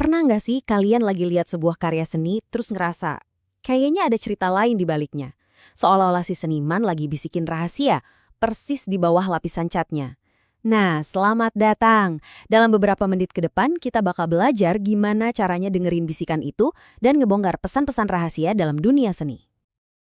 Pernah nggak sih kalian lagi lihat sebuah karya seni terus ngerasa, kayaknya ada cerita lain di baliknya? Seolah-olah si seniman lagi bisikin rahasia, persis di bawah lapisan catnya. Nah, selamat datang. Dalam beberapa menit ke depan, kita bakal belajar gimana caranya dengerin bisikan itu dan ngebongkar pesan-pesan rahasia dalam dunia seni.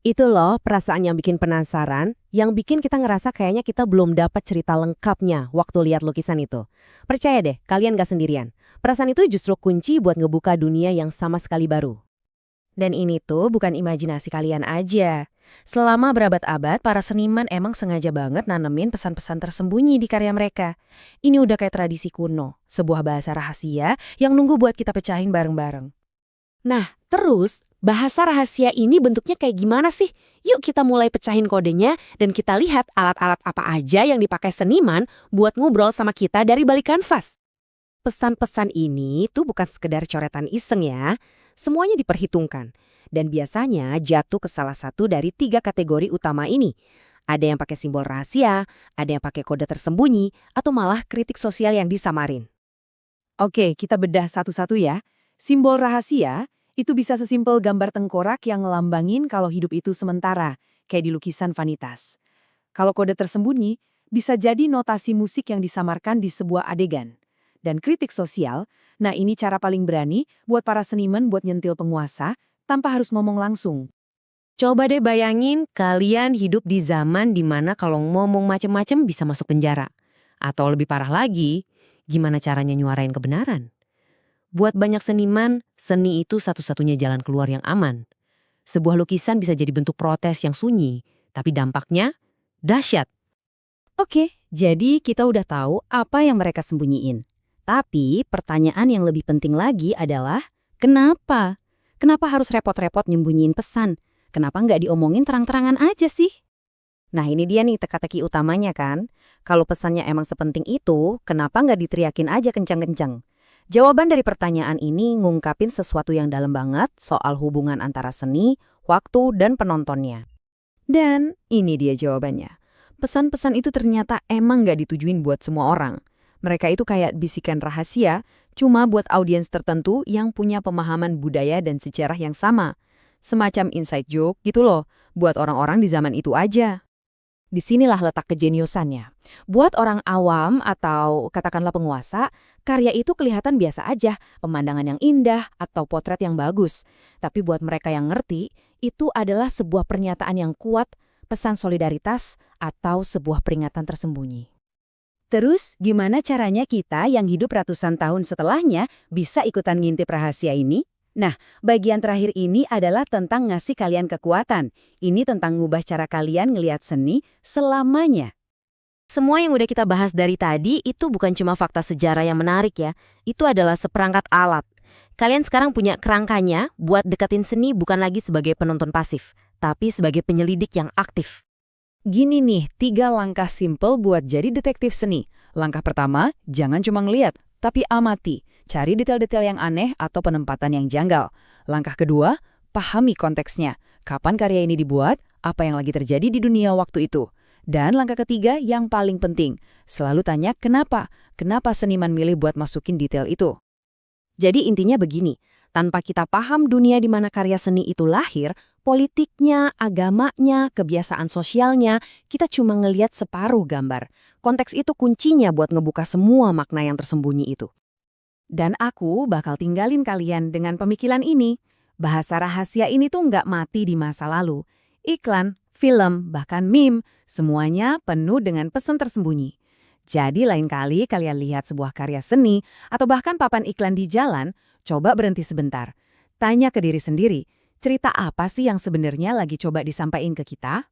Itu loh perasaan yang bikin penasaran, yang bikin kita ngerasa kayaknya kita belum dapat cerita lengkapnya waktu lihat lukisan itu. Percaya deh, kalian gak sendirian. Perasaan itu justru kunci buat ngebuka dunia yang sama sekali baru. Dan ini tuh bukan imajinasi kalian aja. Selama berabad-abad, para seniman emang sengaja banget nanemin pesan-pesan tersembunyi di karya mereka. Ini udah kayak tradisi kuno, sebuah bahasa rahasia yang nunggu buat kita pecahin bareng-bareng. Nah, terus bahasa rahasia ini bentuknya kayak gimana sih? Yuk kita mulai pecahin kodenya dan kita lihat alat-alat apa aja yang dipakai seniman buat ngobrol sama kita dari balik kanvas. Pesan-pesan ini tuh bukan sekedar coretan iseng ya. Semuanya diperhitungkan. Dan biasanya jatuh ke salah satu dari 3 kategori utama ini. Ada yang pakai simbol rahasia, ada yang pakai kode tersembunyi, atau malah kritik sosial yang disamarin. Oke, kita bedah satu-satu ya. Simbol rahasia itu bisa sesimpel gambar tengkorak yang ngelambangin kalau hidup itu sementara, kayak di lukisan vanitas. Kalau kode tersembunyi, bisa jadi notasi musik yang disamarkan di sebuah adegan. Dan kritik sosial, nah ini cara paling berani buat para seniman buat nyentil penguasa tanpa harus ngomong langsung. Coba deh bayangin kalian hidup di zaman dimana kalau ngomong macem-macem bisa masuk penjara. Atau lebih parah lagi, gimana caranya nyuarain kebenaran? Buat banyak seniman, seni itu satu-satunya jalan keluar yang aman. Sebuah lukisan bisa jadi bentuk protes yang sunyi, tapi dampaknya dahsyat. Oke, jadi kita udah tahu apa yang mereka sembunyiin. Tapi pertanyaan yang lebih penting lagi adalah, kenapa? Kenapa harus repot-repot nyembunyiin pesan? Kenapa nggak diomongin terang-terangan aja sih? Nah ini dia nih teka-teki utamanya kan. Kalau pesannya emang sepenting itu, kenapa nggak diteriakin aja kencang-kencang? Jawaban dari pertanyaan ini ngungkapin sesuatu yang dalam banget soal hubungan antara seni, waktu, dan penontonnya. Dan ini dia jawabannya. Pesan-pesan itu ternyata emang nggak ditujuin buat semua orang. Mereka itu kayak bisikan rahasia, cuma buat audiens tertentu yang punya pemahaman budaya dan sejarah yang sama. Semacam inside joke gitu loh, buat orang-orang di zaman itu aja. Disinilah letak kejeniusannya. Buat orang awam atau katakanlah penguasa, karya itu kelihatan biasa aja, pemandangan yang indah atau potret yang bagus. Tapi buat mereka yang ngerti, itu adalah sebuah pernyataan yang kuat, pesan solidaritas, atau sebuah peringatan tersembunyi. Terus, gimana caranya kita yang hidup ratusan tahun setelahnya bisa ikutan ngintip rahasia ini? Nah, bagian terakhir ini adalah tentang ngasih kalian kekuatan. Ini tentang ngubah cara kalian ngelihat seni selamanya. Semua yang udah kita bahas dari tadi itu bukan cuma fakta sejarah yang menarik ya. Itu adalah seperangkat alat. Kalian sekarang punya kerangkanya buat deketin seni bukan lagi sebagai penonton pasif, tapi sebagai penyelidik yang aktif. Gini nih, 3 langkah simpel buat jadi detektif seni. Langkah pertama, jangan cuma ngeliat, tapi amati. Cari detail-detail yang aneh atau penempatan yang janggal. Langkah kedua, pahami konteksnya. Kapan karya ini dibuat, apa yang lagi terjadi di dunia waktu itu. Dan langkah ketiga yang paling penting, selalu tanya kenapa. Kenapa seniman milih buat masukin detail itu? Jadi intinya begini, tanpa kita paham dunia di mana karya seni itu lahir, politiknya, agamanya, kebiasaan sosialnya, kita cuma ngelihat separuh gambar. Konteks itu kuncinya buat ngebuka semua makna yang tersembunyi itu. Dan aku bakal tinggalin kalian dengan pemikiran ini. Bahasa rahasia ini tuh nggak mati di masa lalu. Iklan, film, bahkan meme, semuanya penuh dengan pesan tersembunyi. Jadi lain kali kalian lihat sebuah karya seni atau bahkan papan iklan di jalan, coba berhenti sebentar. Tanya ke diri sendiri, cerita apa sih yang sebenarnya lagi coba disampaikan ke kita?